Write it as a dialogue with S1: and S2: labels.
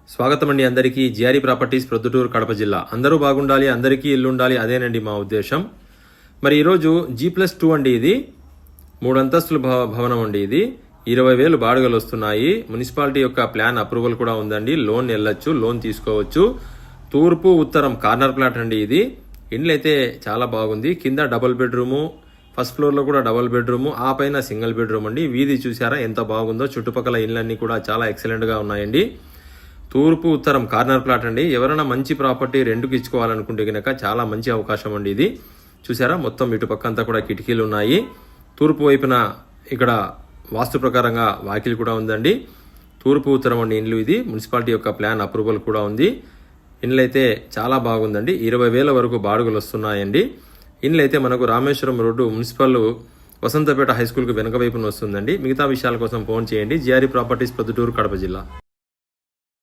S1: స్వాగతం అండి అందరికీ. జిఆర్ఈ ప్రాపర్టీస్ ప్రొద్దుటూరు కడప జిల్లా. అందరూ బాగుండాలి, అందరికీ ఇల్లు ఉండాలి, అదేనండి మా ఉద్దేశం. మరి ఈరోజు G+2 అండి, ఇది 3 అంతస్తుల భవనం అండి. ఇది 20,000 బాడుగలు వస్తున్నాయి. మున్సిపాలిటీ యొక్క ప్లాన్ అప్రూవల్ కూడా ఉందండి. లోన్ వెళ్ళొచ్చు, లోన్ తీసుకోవచ్చు. తూర్పు ఉత్తరం కార్నర్ ప్లాట్ అండి. ఇది ఇండ్లు అయితే చాలా బాగుంది. కింద డబుల్ బెడ్రూము, ఫస్ట్ ఫ్లోర్లో కూడా డబుల్ బెడ్రూము, ఆ పైన సింగిల్ బెడ్రూమ్ అండి. వీధి చూసారా ఎంత బాగుందో. చుట్టుపక్కల ఇళ్ళన్నీ కూడా చాలా ఎక్సలెంట్గా ఉన్నాయండి. తూర్పు ఉత్తరం కార్నర్ ప్లాట్ అండి. ఎవరైనా మంచి ప్రాపర్టీ రెంట్కి ఇచ్చుకోవాలనుకుంటే కనుక చాలా మంచి అవకాశం అండి ఇది. చూసారా మొత్తం ఇటు పక్క అంతా కూడా కిటికీలు ఉన్నాయి. తూర్పు వైపున ఇక్కడ వాస్తు ప్రకారంగా వాకిలి కూడా ఉందండి. తూర్పు ఉత్తరం అండి ఇండ్లు. ఇది మున్సిపాలిటీ యొక్క ప్లాన్ అప్రూవల్ కూడా ఉంది. ఇండ్లు అయితే చాలా బాగుందండి. 20,000 వరకు బాడుగలు వస్తున్నాయండి. ఇండ్లు అయితే మనకు Rameswaram road municipal Vasanthapeta high స్కూల్కి వెనక వైపున వస్తుందండి. మిగతా విషయాల కోసం ఫోన్ చేయండి. జిఆర్ఈ ప్రాపర్టీస్ ప్రొద్దుటూరు కడప జిల్లా.